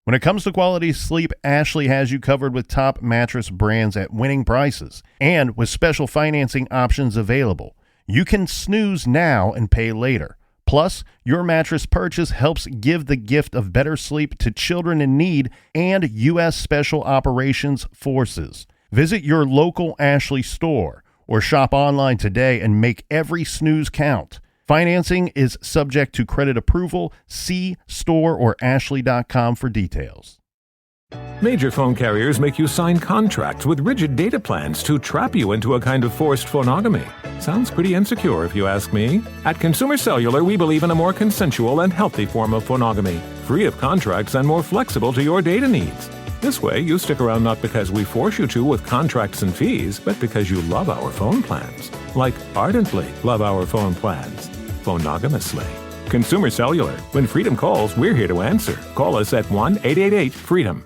When it comes to quality sleep, Ashley has you covered with top mattress brands at winning prices and with special financing options available. You can snooze now and pay later. Plus, your mattress purchase helps give the gift of better sleep to children in need and U.S. Special Operations Forces. Visit your local Ashley store or shop online today and make every snooze count. Financing is subject to credit approval. See store or ashley.com for details. Major phone carriers make you sign contracts with rigid data plans to trap you into a kind of forced phonogamy. Sounds pretty insecure if you ask me. At Consumer Cellular, we believe in a more consensual and healthy form of phonogamy, free of contracts and more flexible to your data needs. This way, you stick around not because we force you to with contracts and fees, but because you love our phone plans. Like ardently love our phone plans. Phonogamously. Consumer Cellular. When freedom calls, we're here to answer. Call us at 1-888-FREEDOM.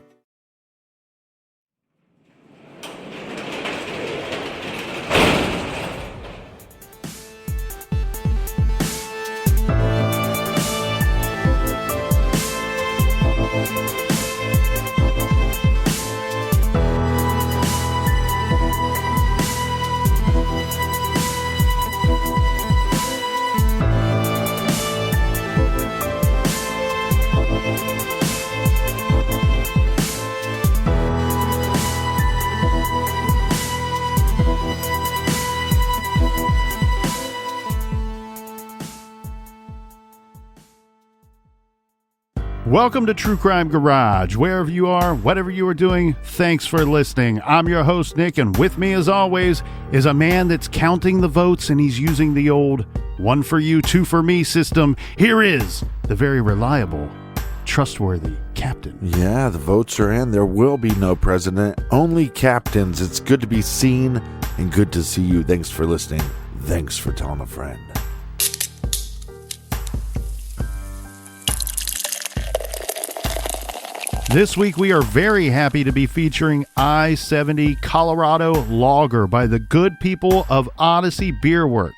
Welcome to True Crime Garage. Wherever you are, whatever you are doing, thanks for listening. I'm your host, Nick, and with me, as always, is a man that's counting the votes, and he's using the old one for you, two for me system. Here is the very reliable, trustworthy captain. Yeah, the votes are in. There will be no president, only captains. It's good to be seen and good to see you. Thanks for listening. Thanks for telling a friend. This week, we are very happy to be featuring I-70 Colorado Lager by the good people of Odyssey BeerwerksGarage.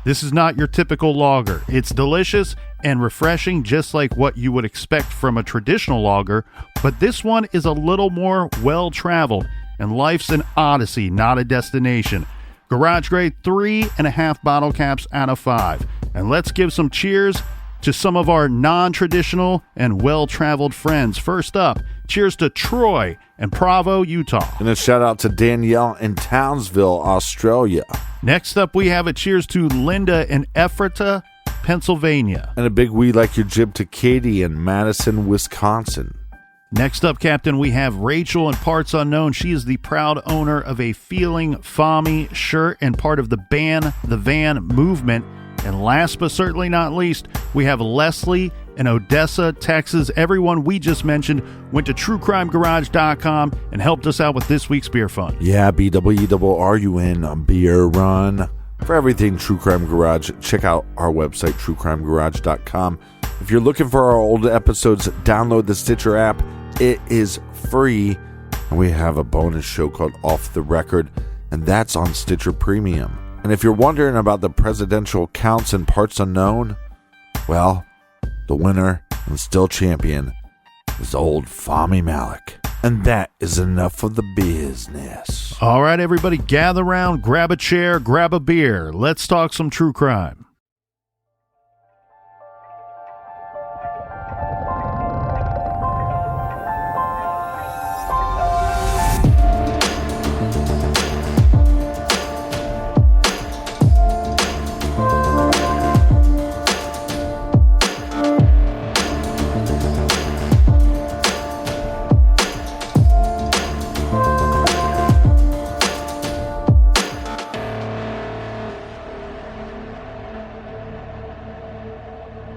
This is not your typical lager. It's delicious and refreshing, just like what you would expect from a traditional lager, but this one is a little more well-traveled, and life's an odyssey, not a destination. Garage grade 3.5 bottle caps out of 5. And let's give some cheers to some of our non-traditional and well-traveled friends. First up, cheers to Troy and Provo, Utah. And a shout out to Danielle in Townsville, Australia. Next up, we have a cheers to Linda in Ephrata, Pennsylvania. And a big we like your jib to Katie in Madison, Wisconsin. Next up, Captain, we have Rachel in Parts Unknown. She is the proud owner of a Feeling Fami shirt and part of the Ban the Van movement. And last but certainly not least, we have Leslie in Odessa, Texas. Everyone we just mentioned went to truecrimegarage.com and helped us out with this week's beer fund. Yeah, BWRUN beer run. For everything True Crime Garage, check out our website, truecrimegarage.com. If you're looking for our old episodes, download the Stitcher app. It is free. And we have a bonus show called Off the Record, and that's on Stitcher Premium. And if you're wondering about the presidential counts in Parts Unknown, well, the winner and still champion is old Fami Malik. And that is enough of the business. All right, everybody, gather around, grab a chair, grab a beer. Let's talk some true crime.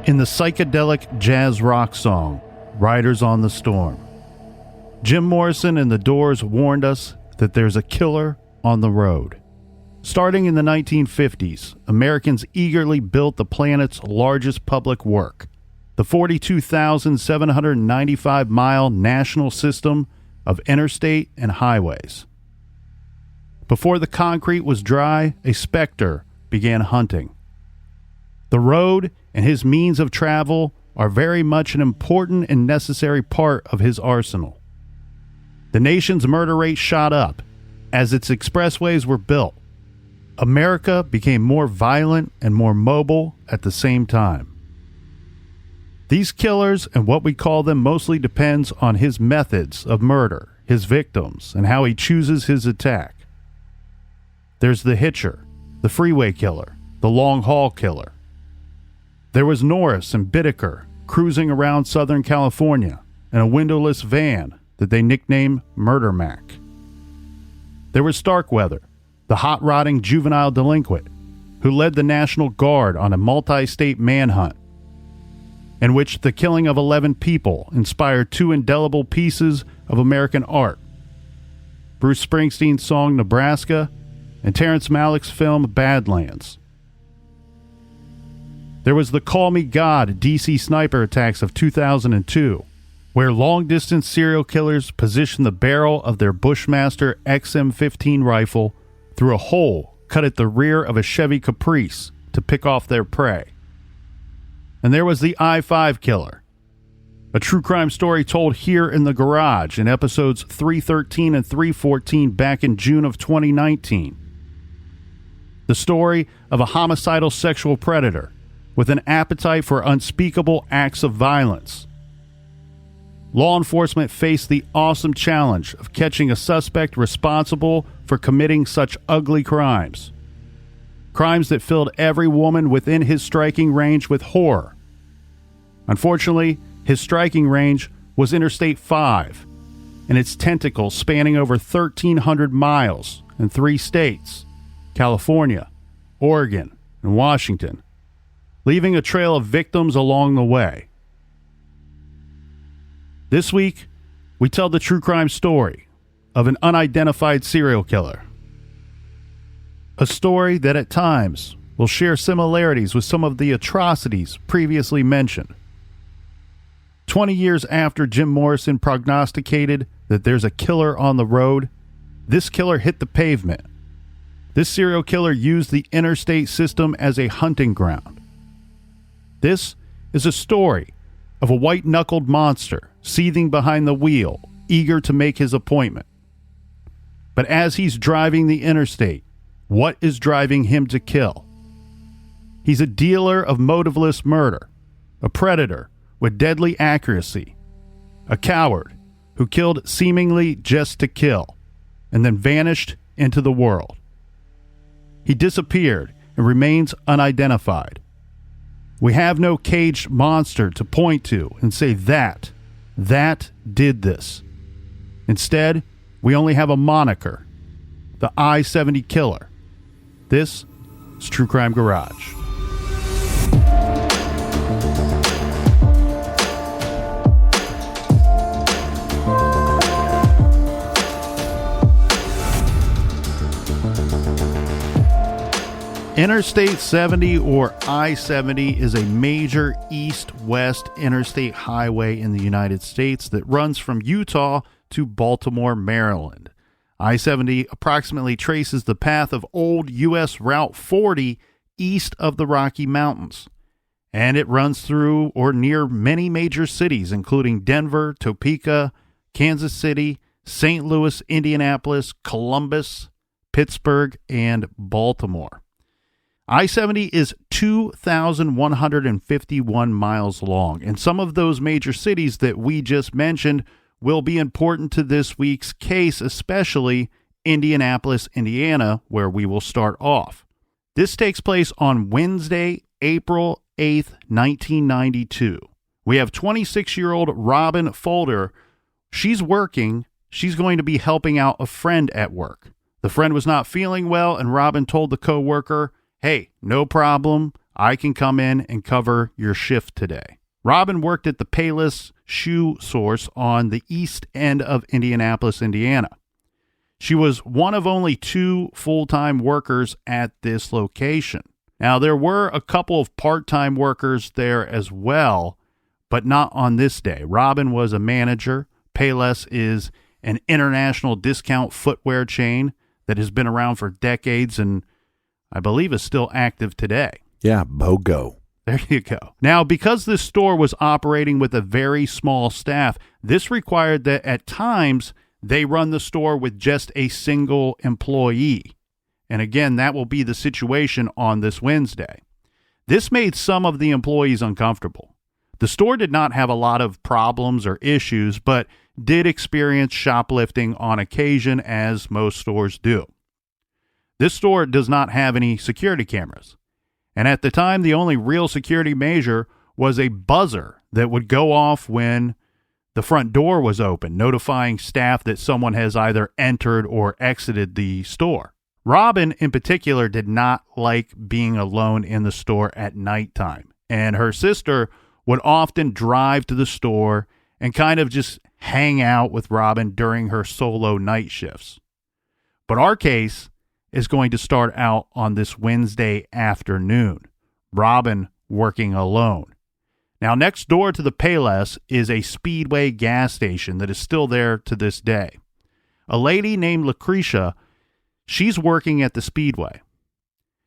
In the psychedelic jazz rock song, Riders on the Storm, Jim Morrison and the Doors warned us that there's a killer on the road. Starting in the 1950s, Americans eagerly built the planet's largest public work, the 42,795-mile national system of interstate and highways. Before the concrete was dry, a specter began hunting. The road and his means of travel are very much an important and necessary part of his arsenal. The nation's murder rate shot up as its expressways were built. America became more violent and more mobile at the same time. These killers and what we call them mostly depends on his methods of murder, his victims, and how he chooses his attack. There's the hitcher, the freeway killer, the long haul killer. There was Norris and Bittaker cruising around Southern California in a windowless van that they nicknamed Murder Mac. There was Starkweather, the hot-rodding juvenile delinquent who led the National Guard on a multi-state manhunt in which the killing of 11 people inspired 2 indelible pieces of American art: Bruce Springsteen's song Nebraska and Terrence Malick's film Badlands. There was the Call Me God DC sniper attacks of 2002, where long-distance serial killers positioned the barrel of their Bushmaster XM15 rifle through a hole cut at the rear of a Chevy Caprice to pick off their prey. And there was the I-5 killer, a true crime story told here in the garage in episodes 313 and 314 back in June of 2019. The story of a homicidal sexual predator with an appetite for unspeakable acts of violence. Law enforcement faced the awesome challenge of catching a suspect responsible for committing such ugly crimes. Crimes that filled every woman within his striking range with horror. Unfortunately, his striking range was Interstate 5, and its tentacles spanning over 1,300 miles in 3 states, California, Oregon, and Washington, leaving a trail of victims along the way. This week, we tell the true crime story of an unidentified serial killer. A story that at times will share similarities with some of the atrocities previously mentioned. 20 years after Jim Morrison prognosticated that there's a killer on the road, this killer hit the pavement. This serial killer used the interstate system as a hunting ground. This is a story of a white-knuckled monster seething behind the wheel, eager to make his appointment. But as he's driving the interstate, what is driving him to kill? He's a dealer of motiveless murder, a predator with deadly accuracy, a coward who killed seemingly just to kill, and then vanished into the world. He disappeared and remains unidentified. We have no caged monster to point to and say that did this. Instead, we only have a moniker, the I-70 killer. This is True Crime Garage. Interstate 70, or I-70, is a major east-west interstate highway in the United States that runs from Utah to Baltimore, Maryland. I-70 approximately traces the path of old U.S. Route 40 east of the Rocky Mountains, and it runs through or near many major cities, including Denver, Topeka, Kansas City, St. Louis, Indianapolis, Columbus, Pittsburgh, and Baltimore. I-70 is 2,151 miles long, and some of those major cities that we just mentioned will be important to this week's case, especially Indianapolis, Indiana, where we will start off. This takes place on Wednesday, April 8th, 1992. We have 26-year-old Robin Folder. She's working. She's going to be helping out a friend at work. The friend was not feeling well, and Robin told the coworker, "Hey, no problem. I can come in and cover your shift today." Robin worked at the Payless Shoe Source on the east end of Indianapolis, Indiana. She was one of only 2 full-time workers at this location. Now, there were a couple of part-time workers there as well, but not on this day. Robin was a manager. Payless is an international discount footwear chain that has been around for decades and I believe is still active today. Yeah, BOGO. There you go. Now, because this store was operating with a very small staff, this required that at times they run the store with just a single employee. And again, that will be the situation on this Wednesday. This made some of the employees uncomfortable. The store did not have a lot of problems or issues, but did experience shoplifting on occasion, as most stores do. This store does not have any security cameras. And at the time, the only real security measure was a buzzer that would go off when the front door was open, notifying staff that someone has either entered or exited the store. Robin, in particular, did not like being alone in the store at nighttime, and her sister would often drive to the store and kind of just hang out with Robin during her solo night shifts. But our case is going to start out on this Wednesday afternoon, Robin working alone. Now, next door to the Payless is a Speedway gas station that is still there to this day. A lady named Lucretia, she's working at the Speedway.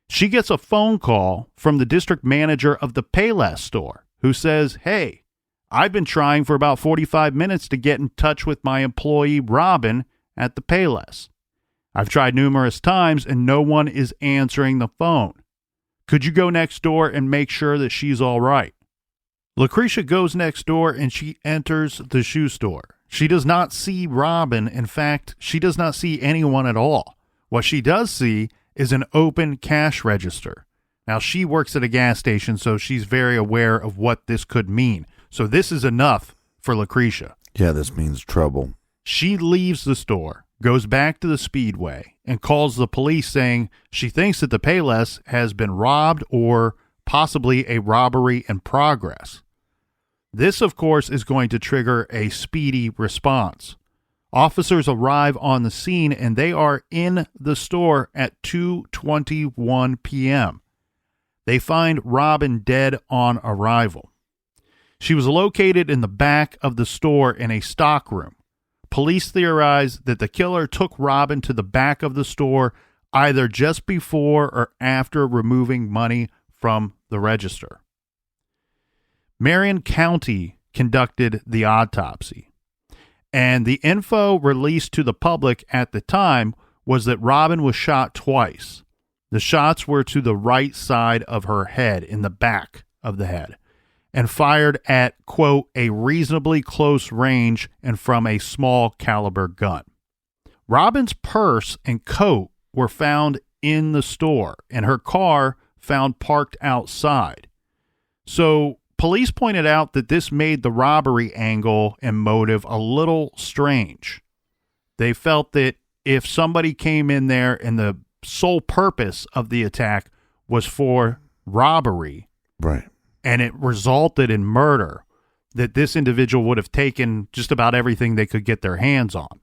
She gets a phone call from the district manager of the Payless store who says, "Hey, I've been trying for about 45 minutes to get in touch with my employee Robin at the Payless. I've tried numerous times and no one is answering the phone. Could you go next door and make sure that she's all right?" Lucretia goes next door and she enters the shoe store. She does not see Robin. In fact, she does not see anyone at all. What she does see is an open cash register. Now, she works at a gas station, so she's very aware of what this could mean. So this is enough for Lucretia. Yeah, this means trouble. She leaves the store, goes back to the Speedway, and calls the police saying she thinks that the Payless has been robbed or possibly a robbery in progress. This, of course, is going to trigger a speedy response. Officers arrive on the scene, and they are in the store at 2:21 p.m. They find Robin dead on arrival. She was located in the back of the store in a stockroom. Police theorize that the killer took Robin to the back of the store either just before or after removing money from the register. Marion County conducted the autopsy, and the info released to the public at the time was that Robin was shot twice. The shots were to the right side of her head, in the back of the head, and fired at, quote, a reasonably close range and from a small caliber gun. Robin's purse and coat were found in the store, and her car found parked outside. So police pointed out that this made the robbery angle and motive a little strange. They felt that if somebody came in there and the sole purpose of the attack was for robbery, right, and it resulted in murder, that this individual would have taken just about everything they could get their hands on.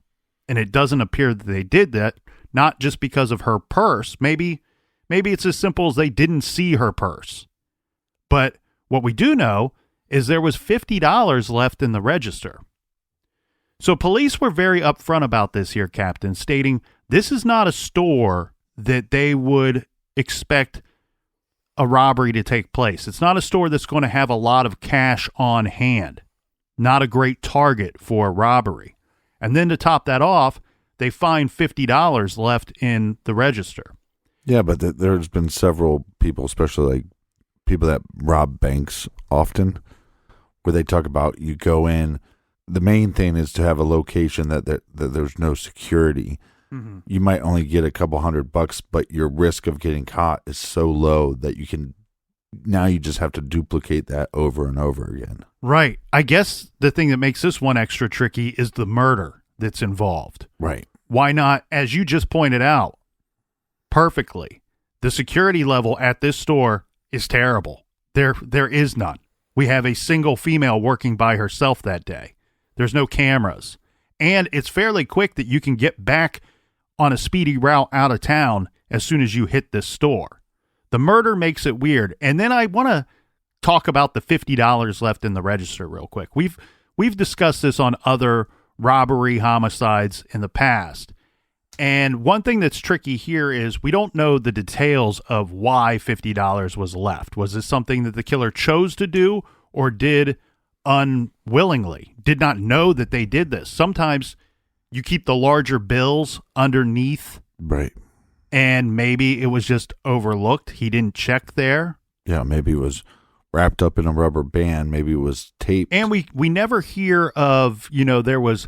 And it doesn't appear that they did that, not just because of her purse. Maybe it's as simple as they didn't see her purse. But what we do know is there was $50 left in the register. So police were very upfront about this here, Captain, stating this is not a store that they would expect a robbery to take place. It's not a store that's going to have a lot of cash on hand. Not a great target for a robbery. And then to top that off, they find $50 left in the register. Yeah, but there's been several people, especially like people that rob banks often, where they talk about you go in. The main thing is to have a location that there's no security. Mm-hmm. You might only get a couple $100, but your risk of getting caught is so low that you just have to duplicate that over and over again. Right. I guess the thing that makes this one extra tricky is the murder that's involved. Right. Why not, as you just pointed out perfectly, the security level at this store is terrible. There is none. We have a single female working by herself that day. There's no cameras. And it's fairly quick that you can get back on a speedy route out of town as soon as you hit this store. The murder makes it weird. And then I want to talk about the $50 left in the register real quick. We've discussed this on other robbery homicides in the past. And one thing that's tricky here is we don't know the details of why $50 was left. Was this something that the killer chose to do or did unwillingly? Did not know that they did this. Sometimes you keep the larger bills underneath. Right. And maybe it was just overlooked. He didn't check there. Yeah, maybe it was wrapped up in a rubber band. Maybe it was taped. And we never hear of, there was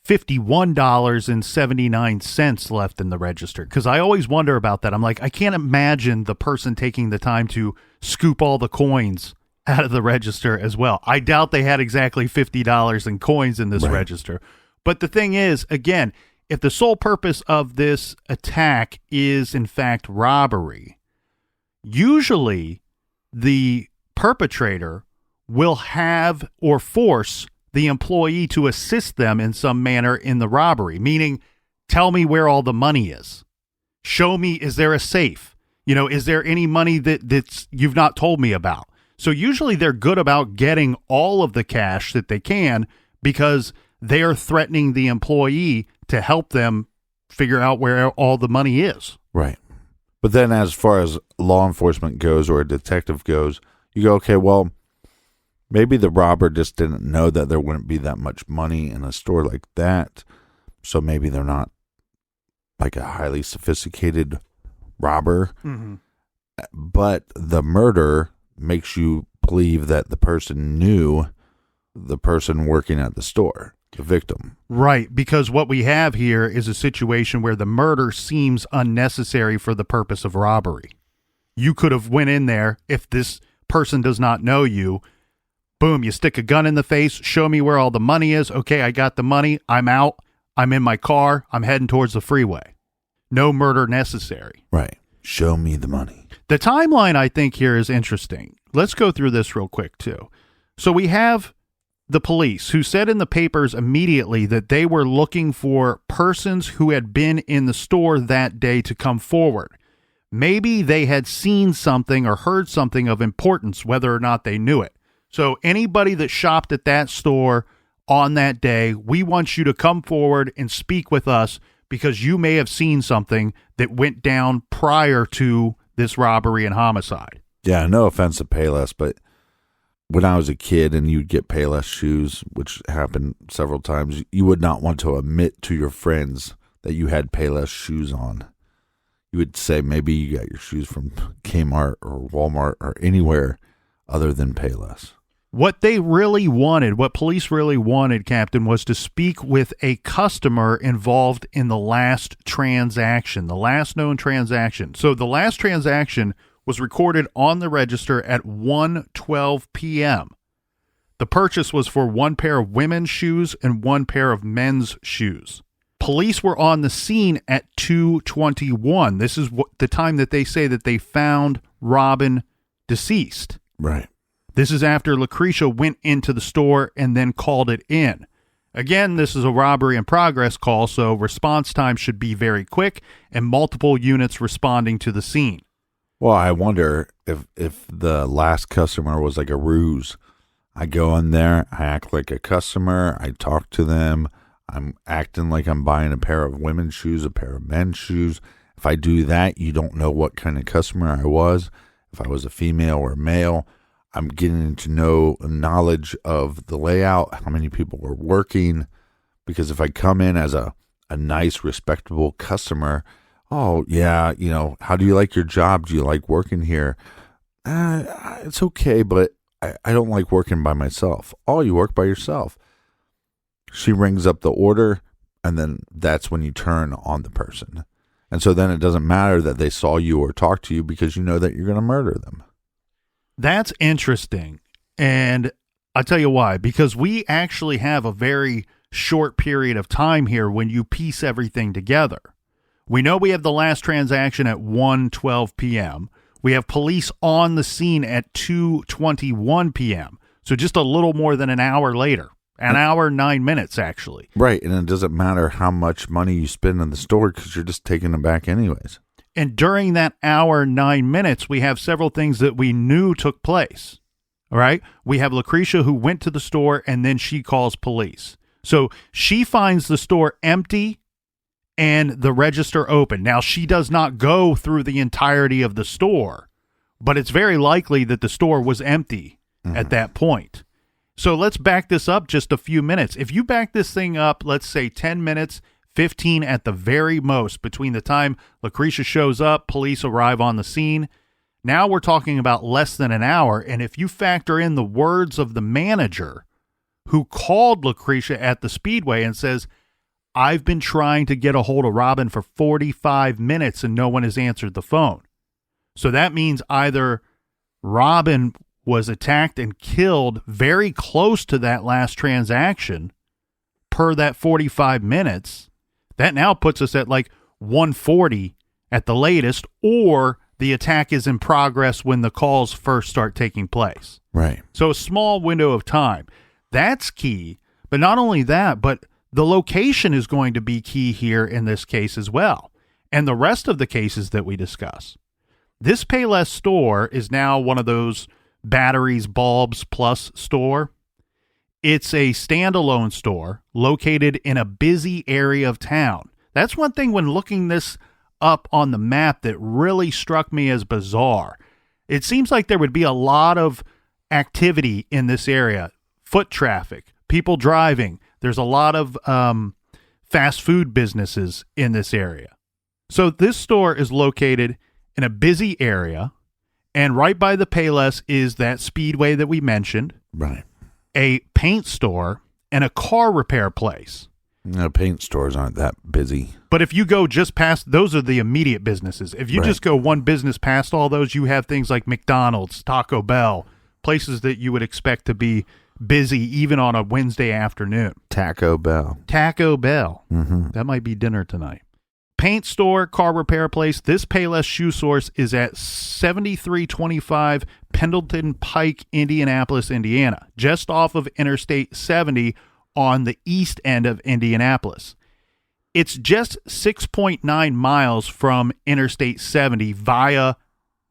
$51.79 left in the register. Because I always wonder about that. I'm like, I can't imagine the person taking the time to scoop all the coins out of the register as well. I doubt they had exactly $50 in coins in this register. But the thing is, again, if the sole purpose of this attack is, in fact, robbery, usually the perpetrator will have or force the employee to assist them in some manner in the robbery, meaning tell me where all the money is. Show me, is there a safe? Is there any money that's you've not told me about? So usually they're good about getting all of the cash that they can because they are threatening the employee to help them figure out where all the money is. Right. But then as far as law enforcement goes or a detective goes, you go, okay, well, maybe the robber just didn't know that there wouldn't be that much money in a store like that. So maybe they're not like a highly sophisticated robber. Mm-hmm. But the murder makes you believe that the person knew the person working at the store. The victim. Right, because what we have here is a situation where the murder seems unnecessary for the purpose of robbery. You could have went in there if this person does not know you. Boom, you stick a gun in the face, show me where all the money is. Okay, I got the money. I'm out. I'm in my car. I'm heading towards the freeway. No murder necessary. Right. Show me the money. The timeline, I think, here is interesting. Let's go through this real quick, too. So we have the police, who said in the papers immediately that they were looking for persons who had been in the store that day to come forward. Maybe they had seen something or heard something of importance, whether or not they knew it. So anybody that shopped at that store on that day, we want you to come forward and speak with us because you may have seen something that went down prior to this robbery and homicide. Yeah, no offense to Payless, but when I was a kid and you'd get Payless shoes, which happened several times, you would not want to admit to your friends that you had Payless shoes on. You would say maybe you got your shoes from Kmart or Walmart or anywhere other than Payless. What they really wanted, what police really wanted, Captain, was to speak with a customer involved in the last transaction, the last known transaction. So the last transaction was recorded on the register at 1:12 p.m. The purchase was for one pair of women's shoes and one pair of men's shoes. Police were on the scene at 2:21. This is the time that they say that they found Robin deceased. Right. This is after Lucretia went into the store and then called it in. Again, this is a robbery in progress call, so response time should be very quick and multiple units responding to the scene. Well, I wonder if the last customer was like a ruse. I go in there, I act like a customer, I talk to them, I'm acting like I'm buying a pair of women's shoes, a pair of men's shoes. If I do that, you don't know what kind of customer I was. If I was a female or a male, I'm getting to know knowledge of the layout, how many people were working. Because if I come in as a nice, respectable customer, oh, yeah, how do you like your job? Do you like working here? It's okay, but I don't like working by myself. Oh, you work by yourself. She rings up the order, and then that's when you turn on the person. And so then it doesn't matter that they saw you or talked to you because you know that you're going to murder them. That's interesting. And I'll tell you why. Because we actually have a very short period of time here when you piece everything together. We know we have the last transaction at 1:12 p.m. We have police on the scene at 2:21 p.m. So just a little more than an hour later. An hour, 9 minutes, actually. Right, and it doesn't matter how much money you spend in the store because you're just taking them back anyways. And during that hour, 9 minutes, we have several things that we knew took place. All right? We have Lucretia who went to the store, and then she calls police. So she finds the store empty and the register open. Now, she does not go through the entirety of the store, but it's very likely that the store was empty at that point. So let's back this up just a few minutes. If you back this thing up, let's say 10 minutes, 15 at the very most, between the time Lucretia shows up, police arrive on the scene, now we're talking about less than an hour. And if you factor in the words of the manager who called Lucretia at the Speedway and says, I've been trying to get a hold of Robin for 45 minutes and no one has answered the phone. So that means either Robin was attacked and killed very close to that last transaction per that 45 minutes. That now puts us at like 1:40 at the latest, or the attack is in progress when the calls first start taking place. Right. So a small window of time. That's key. But not only that, but the location is going to be key here in this case as well, and the rest of the cases that we discuss. This Payless store is now one of those batteries, bulbs plus store. It's a standalone store located in a busy area of town. That's one thing when looking this up on the map that really struck me as bizarre. It seems like there would be a lot of activity in this area. Foot traffic, people driving. There's a lot of fast food businesses in this area. So this store is located in a busy area, and right by the Payless is that Speedway that we mentioned. Right. A paint store and a car repair place. No, paint stores aren't that busy. But if you go just past, those are the immediate businesses. If you Right. just go one business past all those, you have things like McDonald's, Taco Bell, places that you would expect to be busy even on a Wednesday afternoon. Taco Bell. Taco Bell. Mm-hmm. That might be dinner tonight. Paint store, car repair place. This Payless shoe source is at 7325 Pendleton Pike, Indianapolis, Indiana, just off of Interstate 70 on the east end of Indianapolis. It's just 6.9 miles from Interstate 70 via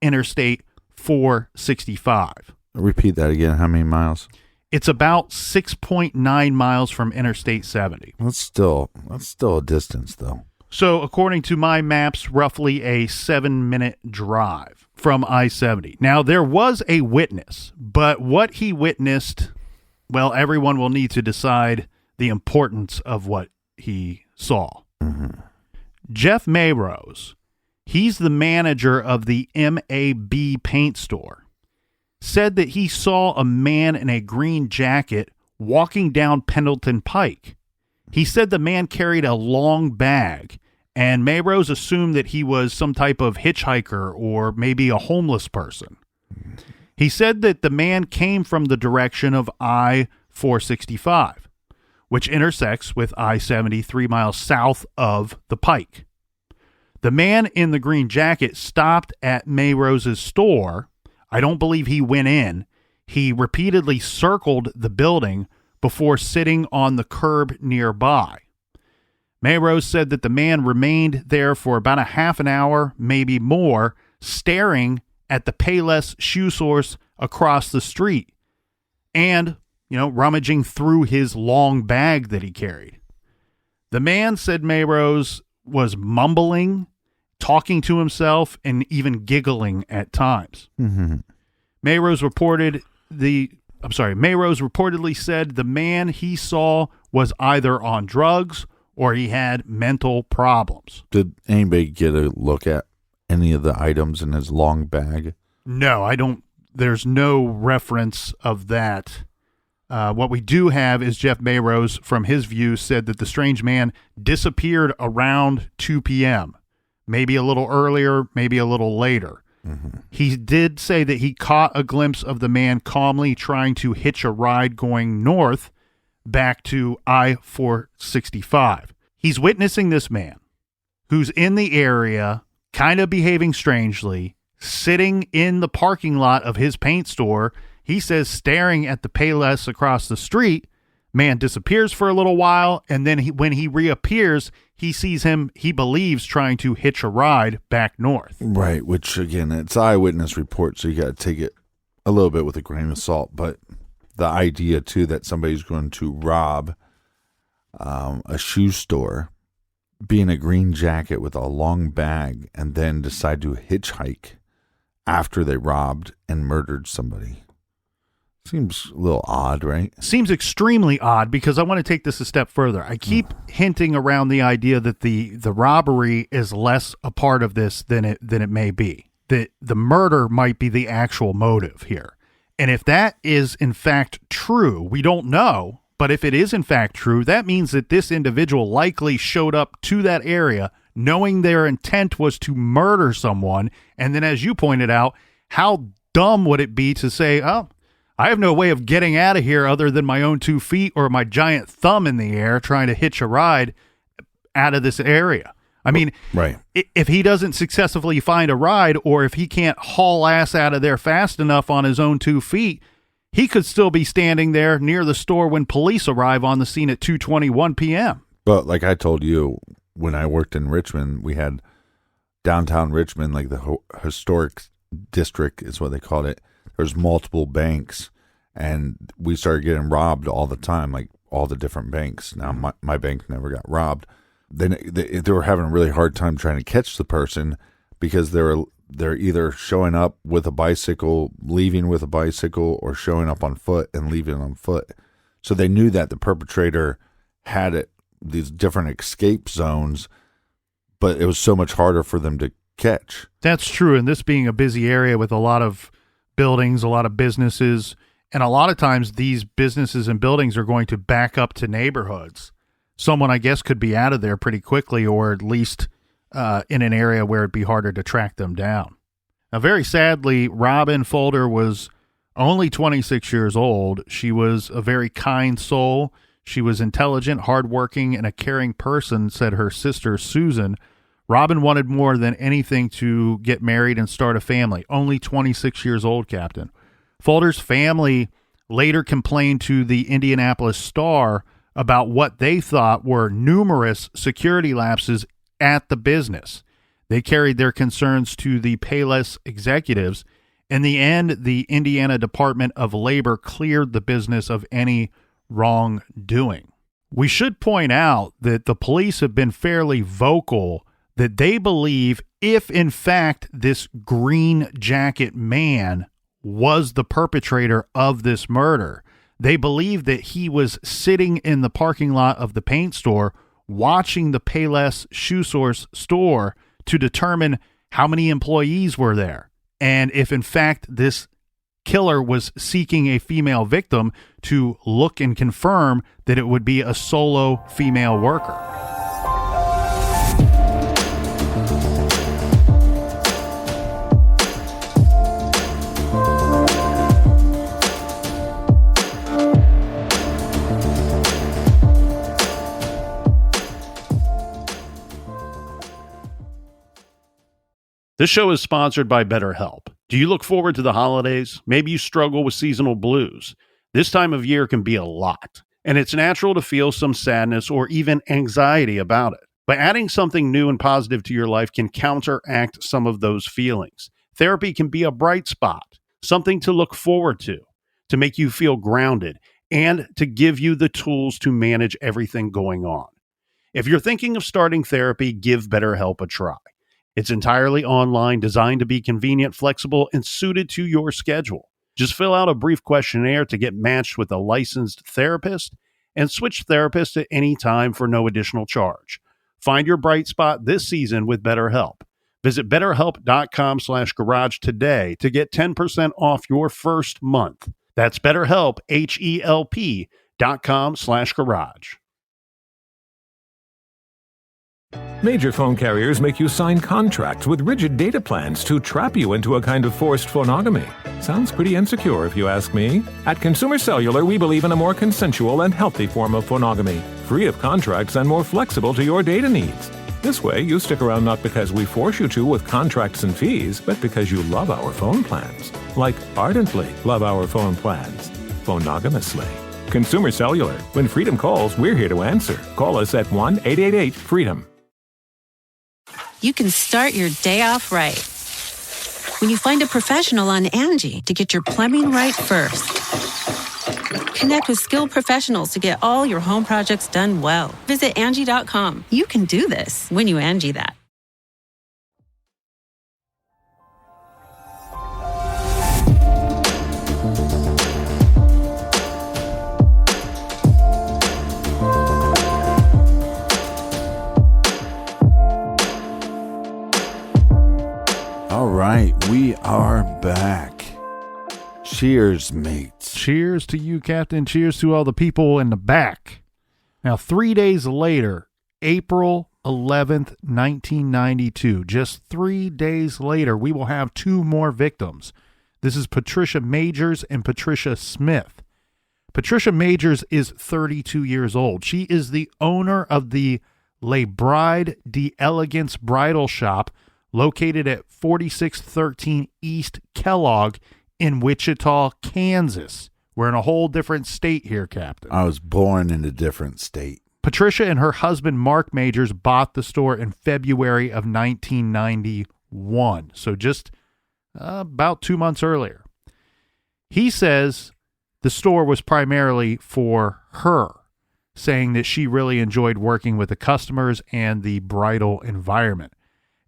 Interstate 465. Repeat that again. How many miles? It's about 6.9 miles from Interstate 70. That's still a distance, though. So according to my maps, roughly a 7-minute drive from I-70. Now, there was a witness, but what he witnessed, well, everyone will need to decide the importance of what he saw. Mm-hmm. Jeff Mayrose, he's the manager of the MAB paint store, said that he saw a man in a green jacket walking down Pendleton Pike. He said the man carried a long bag, and Mayrose assumed that he was some type of hitchhiker or maybe a homeless person. He said that the man came from the direction of I-465, which intersects with I-70 3 miles south of the Pike. The man in the green jacket stopped at Mayrose's store. I don't believe he went in. He repeatedly circled the building before sitting on the curb nearby. Mayrose said that the man remained there for about a half an hour, maybe more, staring at the Payless shoe source across the street and, rummaging through his long bag that he carried. The man, said Mayrose, was mumbling, talking to himself, and even giggling at times. Mm-hmm. Mayrose reportedly said the man he saw was either on drugs or he had mental problems. Did anybody get a look at any of the items in his long bag? No, I don't. There's no reference of that. What we do have is Jeff Mayrose, from his view, said that the strange man disappeared around 2 p.m., maybe a little earlier, maybe a little later. Mm-hmm. He did say that he caught a glimpse of the man calmly trying to hitch a ride going north back to I-465. He's witnessing this man who's in the area, kind of behaving strangely, sitting in the parking lot of his paint store. He says staring at the Payless across the street. Man disappears for a little while, and then when he reappears, he sees him, he believes, trying to hitch a ride back north. Right, which, again, it's eyewitness report, so you got to take it a little bit with a grain of salt. But the idea, too, that somebody's going to rob a shoe store be in a green jacket with a long bag and then decide to hitchhike after they robbed and murdered somebody? Seems a little odd, right? Seems extremely odd, because I want to take this a step further. I keep hinting around the idea that the robbery is less a part of this than it may be. That the murder might be the actual motive here. And if that is in fact true, we don't know, but if it is in fact true, that means that this individual likely showed up to that area knowing their intent was to murder someone. And then, as you pointed out, how dumb would it be to say, oh, I have no way of getting out of here other than my own 2 feet or my giant thumb in the air trying to hitch a ride out of this area. I mean, right. If he doesn't successfully find a ride, or if he can't haul ass out of there fast enough on his own 2 feet, he could still be standing there near the store when police arrive on the scene at 2:21 p.m. But like I told you, when I worked in Richmond, we had downtown Richmond, like the historic district is what they called it. There's multiple banks, and we started getting robbed all the time, like all the different banks. Now, my bank never got robbed. Then they were having a really hard time trying to catch the person, because they're either showing up with a bicycle, leaving with a bicycle, or showing up on foot and leaving on foot. So they knew that the perpetrator had these different escape zones, but it was so much harder for them to catch. That's true. And this being a busy area with a lot of buildings, a lot of businesses, and a lot of times these businesses and buildings are going to back up to neighborhoods. Someone, I guess, could be out of there pretty quickly, or at least in an area where it'd be harder to track them down. Now, very sadly, Robin Folder was only 26 years old. She was a very kind soul. She was intelligent, hardworking, and a caring person, said her sister, Susan. Robin wanted more than anything to get married and start a family. Only 26 years old, Captain. Folder's family later complained to the Indianapolis Star about what they thought were numerous security lapses at the business. They carried their concerns to the Payless executives. In the end, the Indiana Department of Labor cleared the business of any wrongdoing. We should point out that the police have been fairly vocal that they believe, if in fact this green jacket man was the perpetrator of this murder, they believe that he was sitting in the parking lot of the paint store watching the Payless Shoe Source store to determine how many employees were there. And if in fact this killer was seeking a female victim, to look and confirm that it would be a solo female worker. This show is sponsored by BetterHelp. Do you look forward to the holidays? Maybe you struggle with seasonal blues. This time of year can be a lot, and it's natural to feel some sadness or even anxiety about it. But adding something new and positive to your life can counteract some of those feelings. Therapy can be a bright spot, something to look forward to make you feel grounded, and to give you the tools to manage everything going on. If you're thinking of starting therapy, give BetterHelp a try. It's entirely online, designed to be convenient, flexible, and suited to your schedule. Just fill out a brief questionnaire to get matched with a licensed therapist, and switch therapists at any time for no additional charge. Find your bright spot this season with BetterHelp. Visit BetterHelp.com/garage today to get 10% off your first month. That's BetterHelp, HELP.com/garage. Major phone carriers make you sign contracts with rigid data plans to trap you into a kind of forced phonogamy. Sounds pretty insecure if you ask me. At Consumer Cellular, we believe in a more consensual and healthy form of phonogamy, free of contracts and more flexible to your data needs. This way, you stick around not because we force you to with contracts and fees, but because you love our phone plans. Like ardently love our phone plans. Phonogamously. Consumer Cellular. When freedom calls, we're here to answer. Call us at 1-888-FREEDOM. You can start your day off right when you find a professional on Angie to get your plumbing right first. Connect with skilled professionals to get all your home projects done well. Visit Angie.com. You can do this when you Angie that. All right, we are back. Cheers, mates. Cheers to you, Captain. Cheers to all the people in the back. Now, 3 days later, April 11th, 1992, just 3 days later, we will have two more victims. This is Patricia Majors and Patricia Smith. Patricia Majors is 32 years old. She is the owner of the Le Bride d'Elegance Bridal Shop, located at 4613 East Kellogg in Wichita, Kansas. We're in a whole different state here, Captain. I was born in a different state. Patricia and her husband, Mark Majors, bought the store in February of 1991, so just about 2 months earlier. He says the store was primarily for her, saying that she really enjoyed working with the customers and the bridal environment.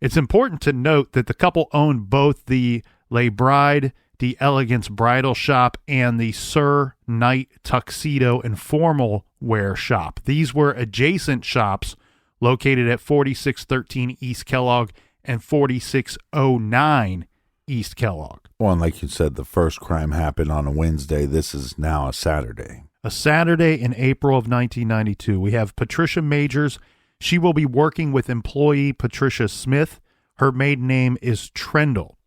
It's important to note that the couple owned both the Le Bride d'Elegance Bridal Shop and the Sir Knight Tuxedo and Formal Wear Shop. These were adjacent shops located at 4613 East Kellogg and 4609 East Kellogg. Well, and like you said, the first crime happened on a Wednesday. This is now a Saturday. A Saturday in April of 1992. We have Patricia Majors. She will be working with employee Patricia Smith. Her maiden name is Trendle.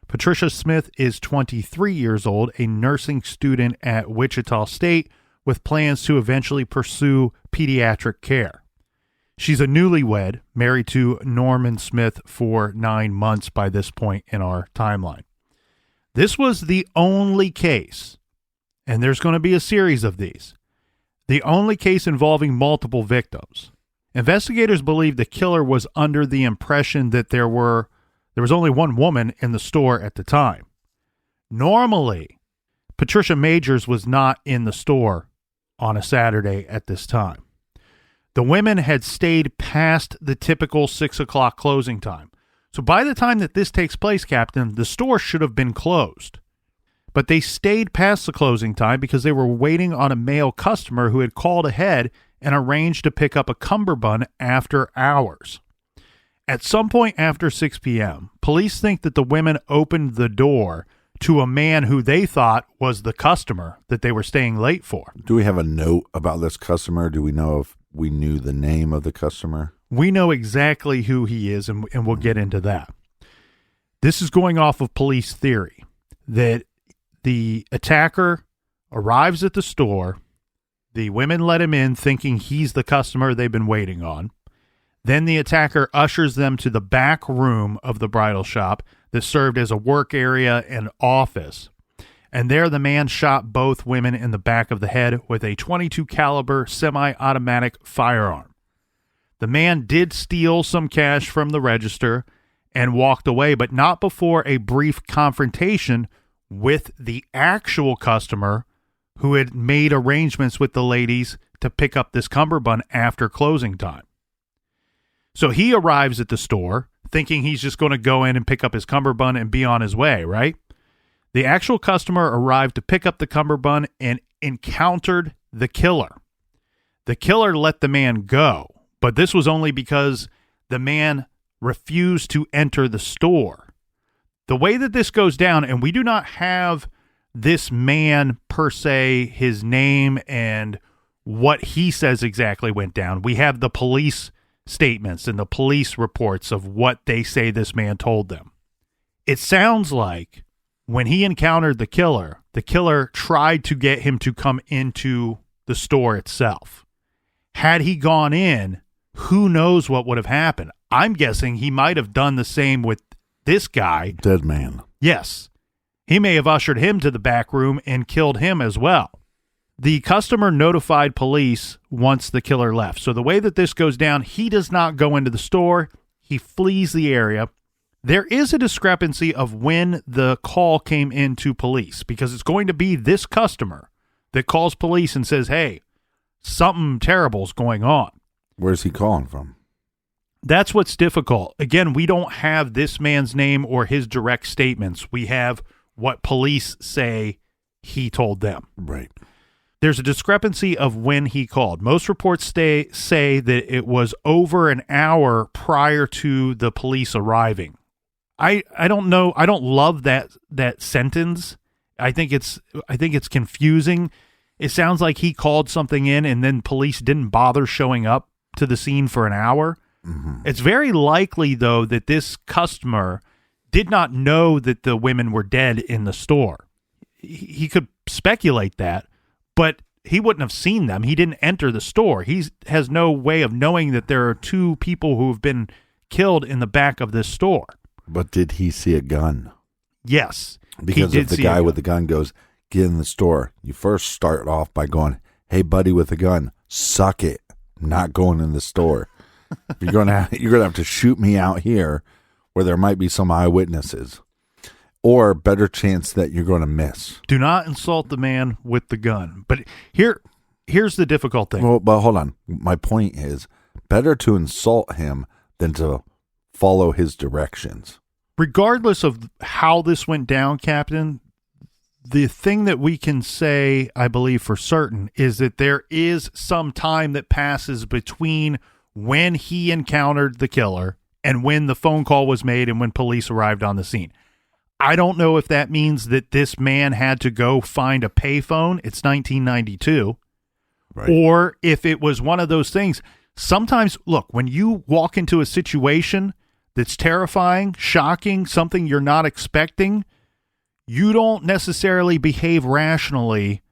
Patricia Smith is 23 years old, a nursing student at Wichita State with plans to eventually pursue pediatric care. She's a newlywed, married to Norman Smith for 9 months by this point in our timeline. This was the only case, and there's going to be a series of these, the only case involving multiple victims. Investigators believe the killer was under the impression that there was only one woman in the store at the time. Normally, Patricia Majors was not in the store on a Saturday at this time. The women had stayed past the typical 6 o'clock closing time. So by the time that this takes place, Captain, the store should have been closed. But they stayed past the closing time because they were waiting on a male customer who had called ahead and arranged to pick up a cummerbund after hours. At some point after 6 p.m., police think that the women opened the door to a man who they thought was the customer that they were staying late for. Do we have a note about this customer? Do we know if we knew the name of the customer? We know exactly who he is, and we'll get into that. This is going off of police theory that the attacker arrives at the store. The women let him in thinking he's the customer they've been waiting on. Then the attacker ushers them to the back room of the bridal shop that served as a work area and office. And there the man shot both women in the back of the head with a .22 caliber semi-automatic firearm. The man did steal some cash from the register and walked away, but not before a brief confrontation with the actual customer who had made arrangements with the ladies to pick up this cummerbund after closing time. So he arrives at the store thinking he's just going to go in and pick up his cummerbund and be on his way, right? The actual customer arrived to pick up the cummerbund and encountered the killer. The killer let the man go, but this was only because the man refused to enter the store. The way that this goes down, and we do not have this man per se, his name and what he says exactly went down. We have the police statements and the police reports of what they say this man told them. It sounds like when he encountered the killer tried to get him to come into the store itself. Had he gone in, who knows what would have happened? I'm guessing he might have done the same with this guy. Dead man. Yes. He may have ushered him to the back room and killed him as well. The customer notified police once the killer left. So the way that this goes down, he does not go into the store. He flees the area. There is a discrepancy of when the call came into police because it's going to be this customer that calls police and says, hey, something terrible's going on. Where's he calling from? That's what's difficult. Again, we don't have this man's name or his direct statements. We have what police say he told them. Right. There's a discrepancy of when he called. Most reports say that it was over an hour prior to the police arriving. I don't know. I don't love that sentence. I think it's confusing. It sounds like he called something in and then police didn't bother showing up to the scene for an hour. Mm-hmm. It's very likely, though, that this customer did not know that the women were dead in the store. He could speculate that, but he wouldn't have seen them. He didn't enter the store. He has no way of knowing that there are two people who have been killed in the back of this store. But did he see a gun? Yes. Because if the guy with the gun goes, get in the store, you first start off by going, hey, buddy with a gun, suck it. I'm not going in the store. You're gonna have to shoot me out here where there might be some eyewitnesses. Or better chance that you're going to miss. Do not insult the man with the gun. But here's the difficult thing. Well, but hold on. My point is, better to insult him than to follow his directions. Regardless of how this went down, Captain, the thing that we can say, I believe for certain, is that there is some time that passes between when he encountered the killer and when the phone call was made and when police arrived on the scene. I don't know if that means that this man had to go find a payphone. It's 1992. Right. Or if it was one of those things. Sometimes, look, when you walk into a situation that's terrifying, shocking, something you're not expecting, you don't necessarily behave rationally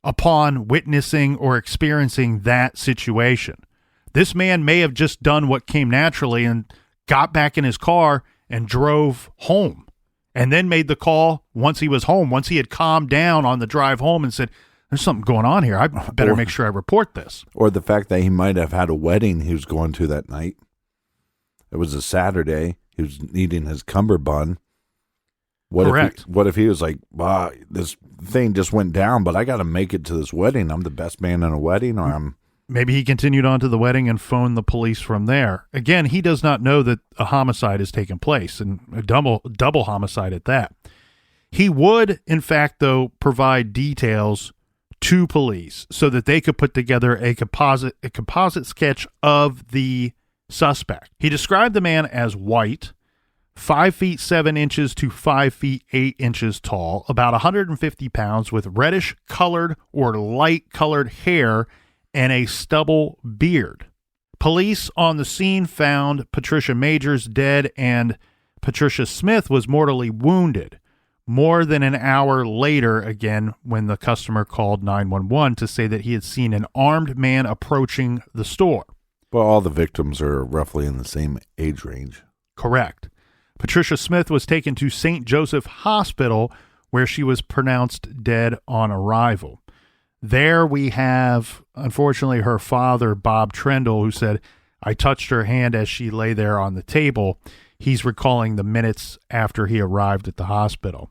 upon witnessing or experiencing that situation. This man may have just done what came naturally and got back in his car and drove home and then made the call once he was home, once he had calmed down on the drive home and said, there's something going on here. I better make sure I report this. Or the fact that he might have had a wedding he was going to that night. It was a Saturday. He was eating his cummerbund. Correct. What if he was like, wow, this thing just went down, but I got to make it to this wedding. I'm the best man in a wedding, or I'm... Maybe he continued on to the wedding and phoned the police from there. Again, he does not know that a homicide has taken place, and a double homicide at that. He would, in fact, though, provide details to police so that they could put together a composite sketch of the suspect. He described the man as white, 5 feet 7 inches to 5 feet 8 inches tall, about 150 pounds, with reddish colored or light colored hair and a stubble beard. Police on the scene found Patricia Majors dead and Patricia Smith was mortally wounded. More than an hour later, again, when the customer called 911 to say that he had seen an armed man approaching the store. Well, all the victims are roughly in the same age range. Correct. Patricia Smith was taken to St. Joseph Hospital, where she was pronounced dead on arrival. There we have, unfortunately, her father, Bob Trendle, who said, I touched her hand as she lay there on the table. He's recalling the minutes after he arrived at the hospital.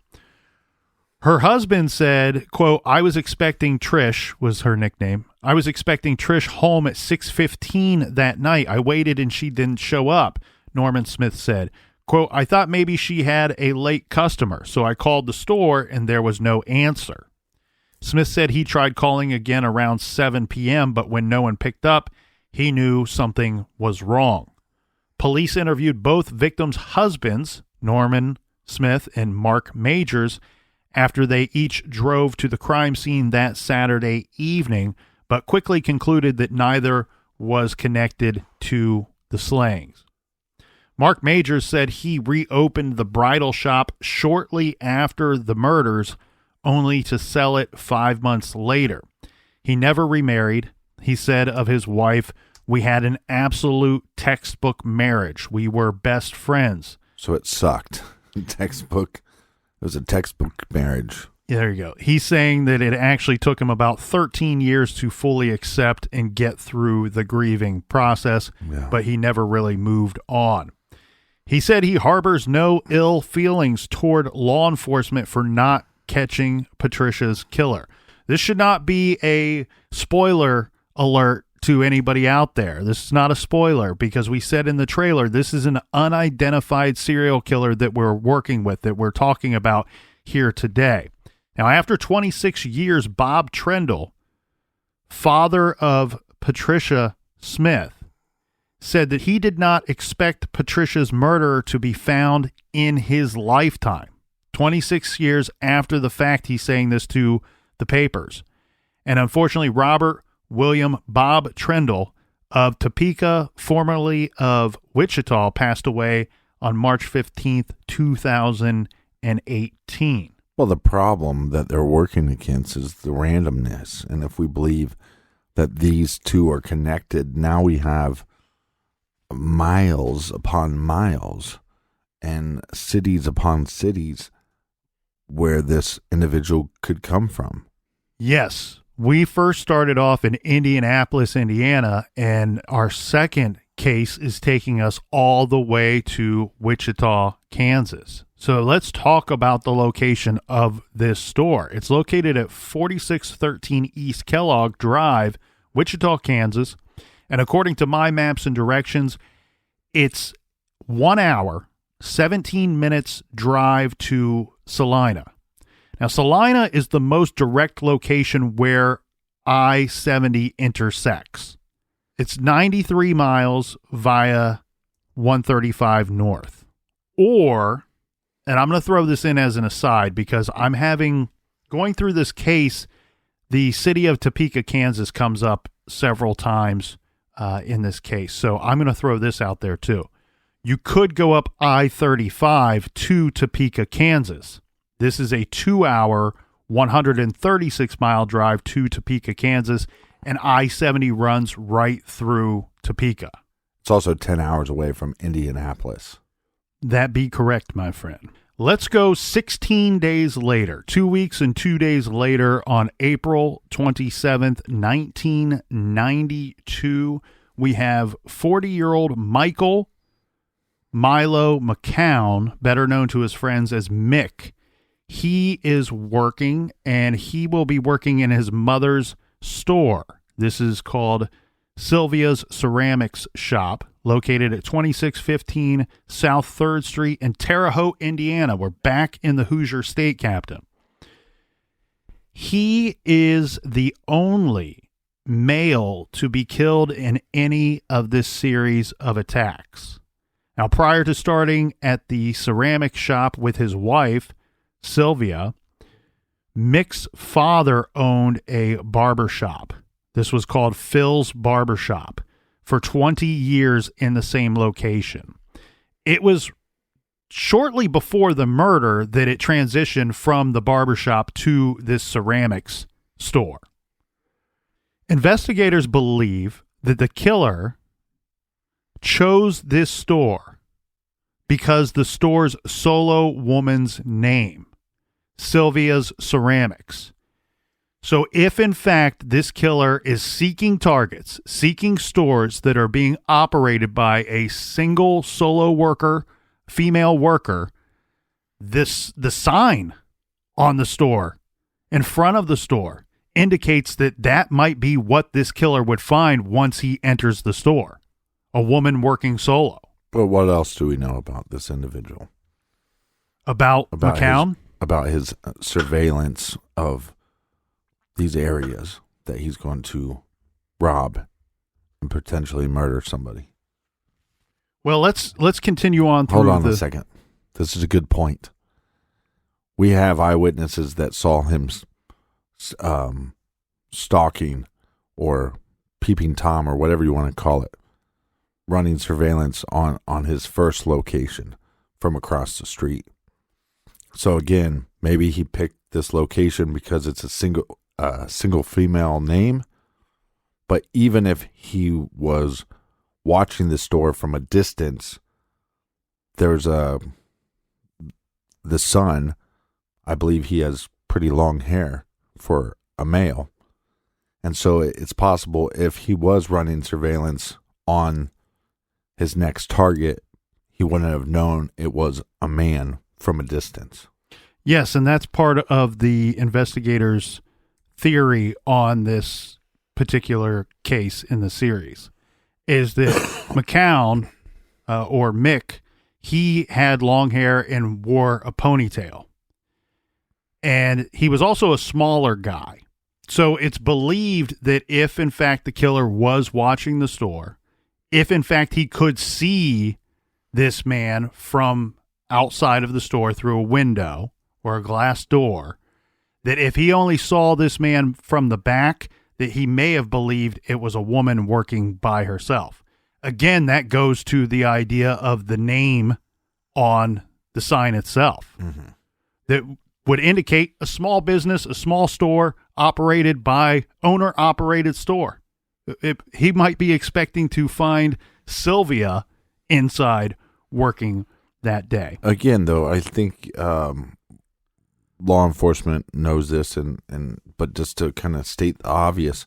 Her husband said, quote, I was expecting Trish, was her nickname. I was expecting Trish home at 6:15 that night. I waited and she didn't show up, Norman Smith said. Quote, I thought maybe she had a late customer, so I called the store and there was no answer. Smith said he tried calling again around 7 p.m., but when no one picked up, he knew something was wrong. Police interviewed both victims' husbands, Norman Smith and Mark Majors, after they each drove to the crime scene that Saturday evening, but quickly concluded that neither was connected to the slayings. Mark Majors said he reopened the bridal shop shortly after the murders, only to sell it 5 months later. He never remarried. He said of his wife, we had an absolute textbook marriage. We were best friends. So it sucked. Textbook. It was a textbook marriage. There you go. He's saying that it actually took him about 13 years to fully accept and get through the grieving process, but he never really moved on. He said he harbors no ill feelings toward law enforcement for not catching Patricia's killer. This should not be a spoiler alert to anybody out there. This is not a spoiler because we said in the trailer, this is an unidentified serial killer that we're working with, that we're talking about here today. Now, after 26 years, Bob Trendle, father of Patricia Smith, said that he did not expect Patricia's murderer to be found in his lifetime. 26 years after the fact, he's saying this to the papers. And unfortunately, Robert William Bob Trendle of Topeka, formerly of Wichita, passed away on March 15th, 2018. Well, the problem that they're working against is the randomness. And if we believe that these two are connected, now we have miles upon miles and cities upon cities where this individual could come from. Yes. We first started off in Indianapolis, Indiana, and our second case is taking us all the way to Wichita, Kansas. So let's talk about the location of this store. It's located at 4613 East Kellogg Drive, Wichita, Kansas. And according to my maps and directions, it's 1 hour, 17 minutes drive to Salina. Now, Salina is the most direct location where I-70 intersects. It's 93 miles via 135 North. Or, and I'm going to throw this in as an aside because going through this case, the city of Topeka, Kansas comes up several times in this case. So I'm going to throw this out there too. You could go up I-35 to Topeka, Kansas. This is a 2 hour, 136 mile drive to Topeka, Kansas, and I-70 runs right through Topeka. It's also 10 hours away from Indianapolis. That be correct, my friend. Let's go 16 days later, 2 weeks and 2 days later, on April 27th, 1992, we have 40-year-old Milo McCown, better known to his friends as Mick. He is working, and he will be working in his mother's store. This is called Sylvia's Ceramics Shop, located at 2615 South 3rd Street in Terre Haute, Indiana. We're back in the Hoosier State, Captain. He is the only male to be killed in any of this series of attacks. Now, prior to starting at the ceramic shop with his wife, Sylvia, Mick's father owned a barber shop. This was called Phil's Barbershop for 20 years in the same location. It was shortly before the murder that it transitioned from the barbershop to this ceramics store. Investigators believe that the killer chose this store because the store's solo woman's name, Sylvia's Ceramics. So if in fact this killer is seeking targets, seeking stores that are being operated by a single solo worker, female worker, the sign on the store, in front of the store, indicates that that might be what this killer would find once he enters the store. A woman working solo. But what else do we know about this individual? About McCown? About his surveillance of these areas that he's going to rob and potentially murder somebody. Well, let's continue on through. Hold on a second. This is a good point. We have eyewitnesses that saw him stalking or peeping Tom or whatever you want to call it, running surveillance on his first location from across the street. So again, maybe he picked this location because it's a single female name. But even if he was watching the store from a distance, there's the son. I believe he has pretty long hair for a male. And so it's possible if he was running surveillance on his next target, he wouldn't have known it was a man from a distance. Yes, and that's part of the investigators' theory on this particular case in the series is that McCown, or Mick, he had long hair and wore a ponytail. And he was also a smaller guy. So it's believed that if, in fact, the killer was watching the store, if, in fact, he could see this man from outside of the store through a window or a glass door, that if he only saw this man from the back, that he may have believed it was a woman working by herself. Again, that goes to the idea of the name on the sign itself. Mm-hmm. That would indicate a small business, a small store operated by owner-operated store. He might be expecting to find Sylvia inside working that day. Again, though, I think law enforcement knows this, but just to kind of state the obvious,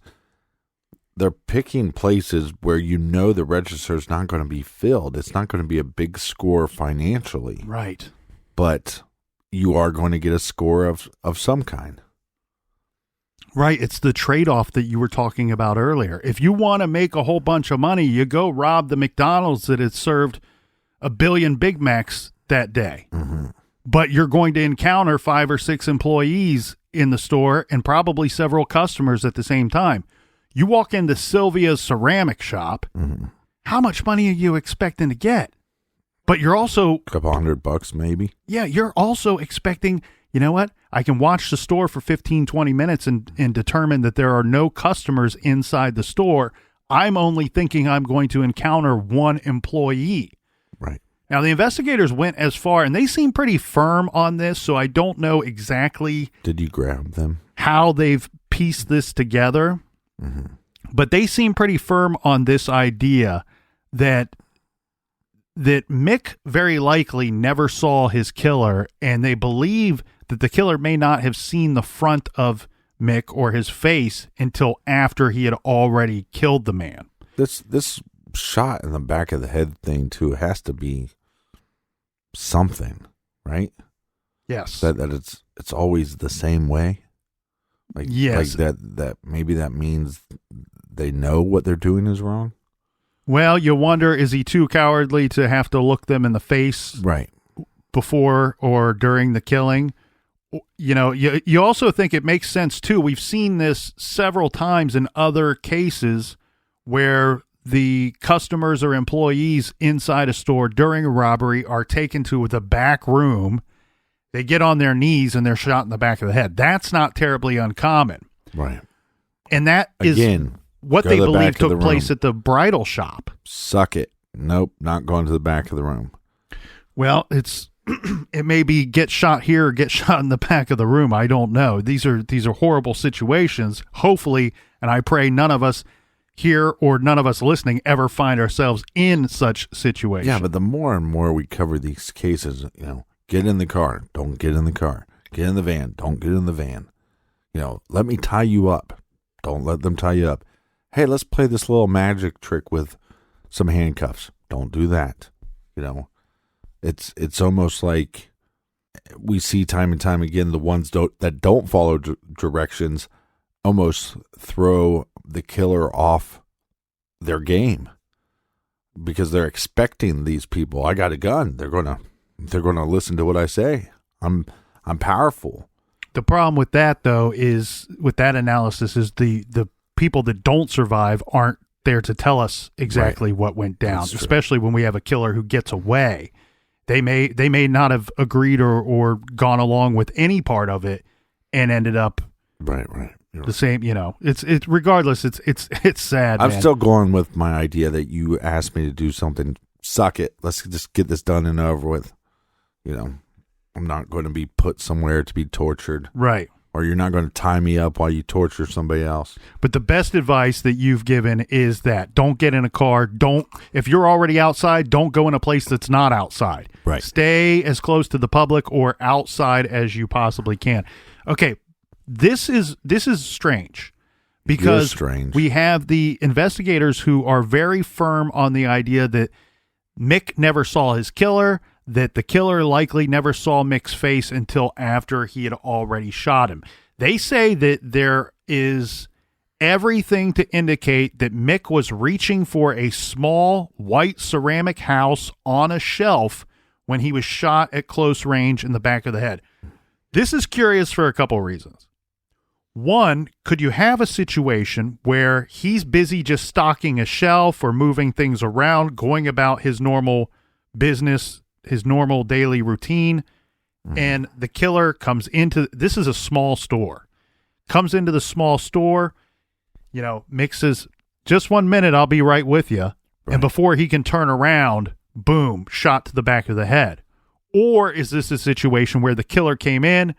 they're picking places where the register is not going to be filled. It's not going to be a big score financially. Right. But you are going to get a score of some kind. Right. It's the trade-off that you were talking about earlier. If you want to make a whole bunch of money, you go rob the McDonald's that had served 1 billion Big Macs that day. Mm-hmm. But you're going to encounter 5 or 6 employees in the store and probably several customers at the same time. You walk into Sylvia's ceramic shop, mm-hmm. How much money are you expecting to get? But you're also... a couple $100 maybe. Yeah, you're also expecting, you know what? I can watch the store for 15, 20 minutes and determine that there are no customers inside the store. I'm only thinking I'm going to encounter one employee. Right. Now, the investigators went as far, and they seem pretty firm on this, so I don't know exactly... Did you grab them? ...how they've pieced this together. Mm-hmm. But they seem pretty firm on this idea that Mick very likely never saw his killer, and they believe that the killer may not have seen the front of Mick or his face until after he had already killed the man. This shot in the back of the head thing too has to be something, right? Yes. That it's always the same way. Like, yes. Like that maybe that means they know what they're doing is wrong. Well, you wonder, is he too cowardly to have to look them in the face right before or during the killing? You know, you also think it makes sense too. We've seen this several times in other cases where the customers or employees inside a store during a robbery are taken to the back room. They get on their knees and they're shot in the back of the head. That's not terribly uncommon. Right. And that is what they believe took place at the bridal shop. Suck it. Nope, not going to the back of the room. Well, it may be get shot here or get shot in the back of the room. I don't know. These are horrible situations. Hopefully, and I pray none of us here or none of us listening ever find ourselves in such situations. Yeah, but the more and more we cover these cases, get in the car, don't get in the car. Get in the van, don't get in the van. Let me tie you up. Don't let them tie you up. Hey, let's play this little magic trick with some handcuffs. Don't do that. It's almost like we see time and time again the ones that don't follow directions almost throw the killer off their game because they're expecting these people. I got a gun. They're gonna listen to what I say. I'm powerful. The problem with that, though, is with that analysis is the people that don't survive aren't there to tell us exactly what went down, especially when we have a killer who gets away. They may not have agreed or gone along with any part of it and ended up right. The same, it's regardless. It's sad. I'm man. Still going with my idea that you asked me to do something. Suck it. Let's just get this done and over with. I'm not going to be put somewhere to be tortured. Right. Or you're not going to tie me up while you torture somebody else. But the best advice that you've given is that don't get in a car. If you're already outside, don't go in a place that's not outside. Right. Stay as close to the public or outside as you possibly can. Okay. This is strange because we have the investigators who are very firm on the idea that Mick never saw his killer, that the killer likely never saw Mick's face until after he had already shot him. They say that there is everything to indicate that Mick was reaching for a small white ceramic house on a shelf when he was shot at close range in the back of the head. This is curious for a couple reasons. One, could you have a situation where he's busy just stocking a shelf or moving things around, going about his normal business, his normal daily routine, and the killer comes into, this is a small store, comes into the small store, Mick says, just 1 minute, I'll be right with you. Right. And before he can turn around, boom, shot to the back of the head. Or is this a situation where the killer came in,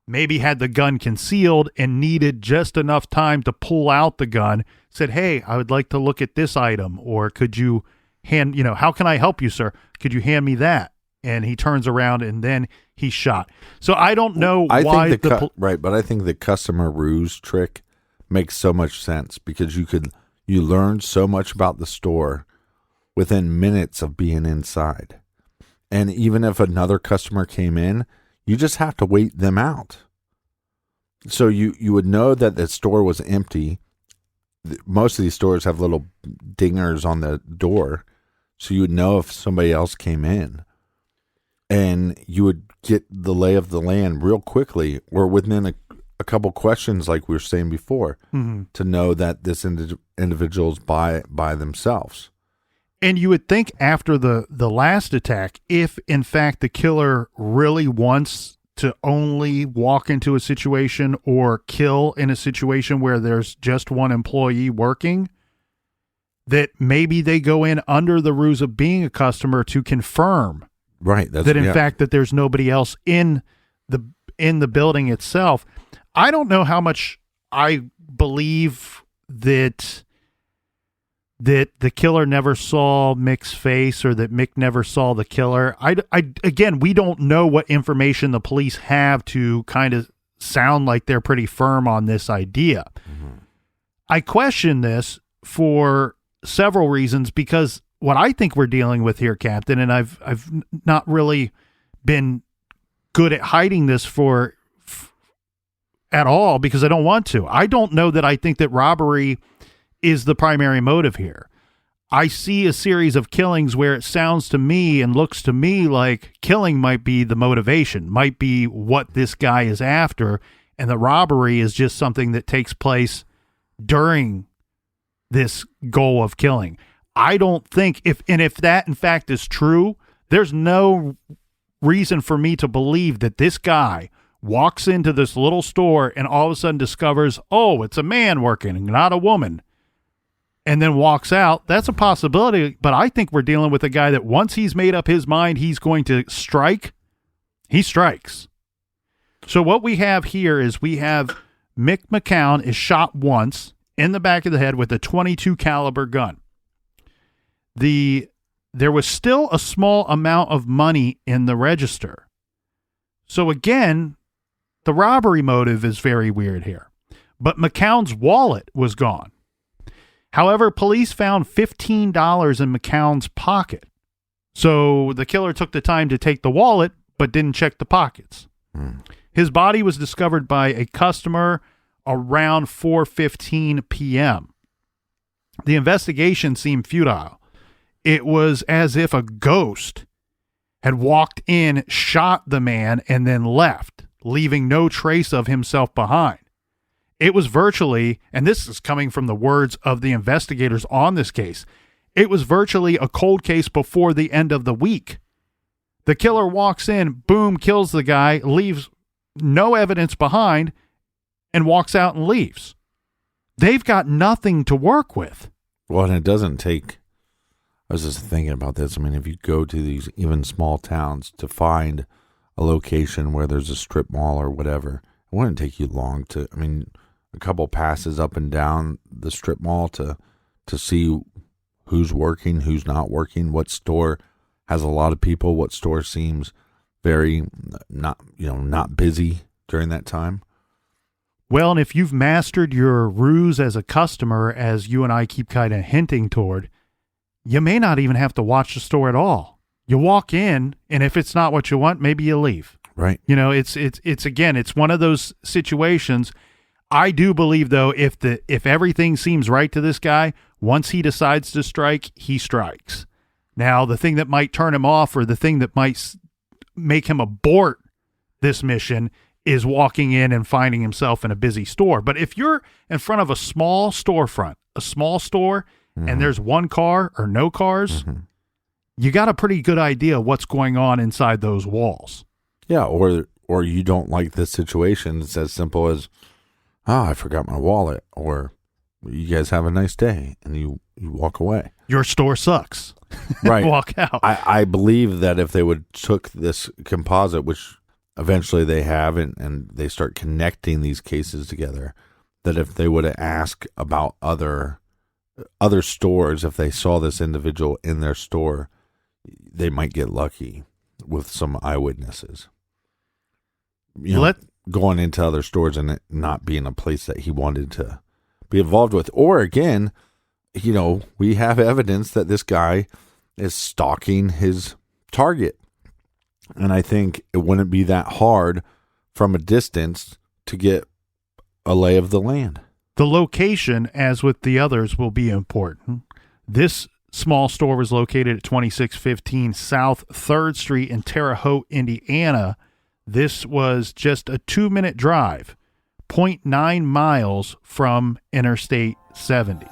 maybe had the gun concealed and needed just enough time to pull out the gun, said, hey, I would like to look at this item, or could you how can I help you, sir? Could you hand me that? And he turns around and then he's shot. So I don't know why. Right, but I think the customer ruse trick makes so much sense because you learn so much about the store within minutes of being inside. And even if another customer came in, you just have to wait them out. So you would know that the store was empty. Most of these stores have little dingers on the door, so you would know if somebody else came in. And you would get the lay of the land real quickly, or within a couple questions, like we were saying before, to know that this individual's by themselves. And you would think after the last attack, if in fact the killer really wants to only walk into a situation or kill in a situation where there's just one employee working, that maybe they go in under the ruse of being a customer to confirm fact that there's nobody else in the building itself. I don't know how much I believe that the killer never saw Mick's face or that Mick never saw the killer. Again, we don't know what information the police have to kind of sound like they're pretty firm on this idea. Mm-hmm. I question this for several reasons, because what I think we're dealing with here, Captain, and I've not really been good at hiding this at all because I don't want to. I don't know that I think that robbery is the primary motive here. I see a series of killings where it sounds to me and looks to me like killing might be the motivation, might be what this guy is after, and the robbery is just something that takes place during this goal of killing. I don't think if that in fact is true, there's no reason for me to believe that this guy walks into this little store and all of a sudden discovers, oh, it's a man working, not a woman, and then walks out. That's a possibility, but I think we're dealing with a guy that once he's made up his mind he's going to strike, he strikes. So what we have here is we have Mick McCown is shot once in the back of the head with a .22 caliber gun. There was still a small amount of money in the register. So again, the robbery motive is very weird here. But McCown's wallet was gone. However, police found $15 in McCown's pocket. So the killer took the time to take the wallet, but didn't check the pockets. His body was discovered by a customer around 4:15 p.m. The investigation seemed futile. It was as if a ghost had walked in, shot the man, and then left, leaving no trace of himself behind. It was virtually, and this is coming from the words of the investigators on this case, it was virtually a cold case before the end of the week. The killer walks in, boom, kills the guy, leaves no evidence behind, and walks out and leaves. They've got nothing to work with. Well, and it doesn't take, I was just thinking about this. I mean, if you go to these even small towns to find a location where there's a strip mall or whatever, it wouldn't take you long to, I mean, a couple passes up and down the strip mall to see who's working, who's not working, what store has a lot of people, what store seems very not busy during that time. Well, and if you've mastered your ruse as a customer, as you and I keep kind of hinting toward, you may not even have to watch the store at all. You walk in, and if it's not what you want, maybe you leave. Right. It's again, it's one of those situations. I do believe, though, if everything seems right to this guy, once he decides to strike, he strikes. Now, the thing that might turn him off, or the thing that might make him abort this mission, is walking in and finding himself in a busy store. But if you're in front of a small storefront, a small store, and there's one car or no cars, you got a pretty good idea what's going on inside those walls. Yeah, or you don't like this situation. It's as simple as, I forgot my wallet, or you guys have a nice day, and you walk away. Your store sucks. Right. Walk out. I believe that if they would took this composite, which eventually they have, and they start connecting these cases together, that if they would have asked about other stores, if they saw this individual in their store, they might get lucky with some eyewitnesses. Going into other stores and it not being a place that he wanted to be involved with. Or again, we have evidence that this guy is stalking his target. And I think it wouldn't be that hard from a distance to get a lay of the land. The location, as with the others, will be important. This small store was located at 2615 South 3rd Street in Terre Haute, Indiana. This was just a 2-minute drive, 0.9 miles from Interstate 70.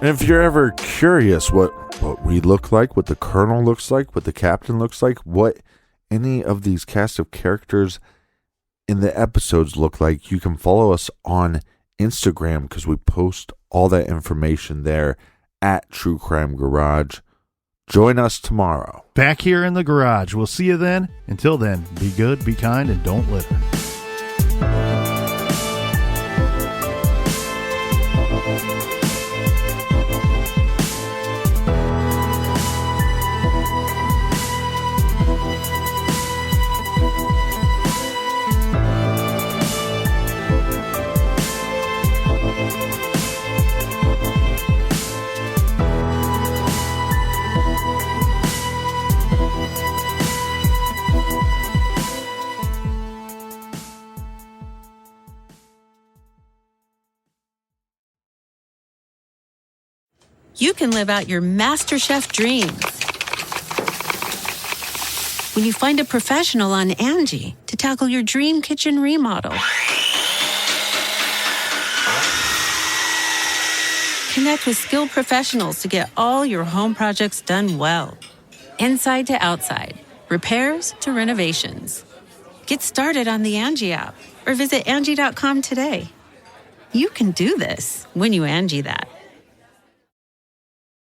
And if you're ever curious what we look like, what the colonel looks like, what the captain looks like, what any of these cast of characters in the episodes look like, you can follow us on Instagram, because we post all that information there at True Crime Garage. Join us tomorrow. Back here in the garage. We'll see you then. Until then, be good, be kind, and don't litter. You can live out your MasterChef dreams when you find a professional on Angie to tackle your dream kitchen remodel. Connect with skilled professionals to get all your home projects done well. Inside to outside, repairs to renovations. Get started on the Angie app or visit Angie.com today. You can do this when you Angie that.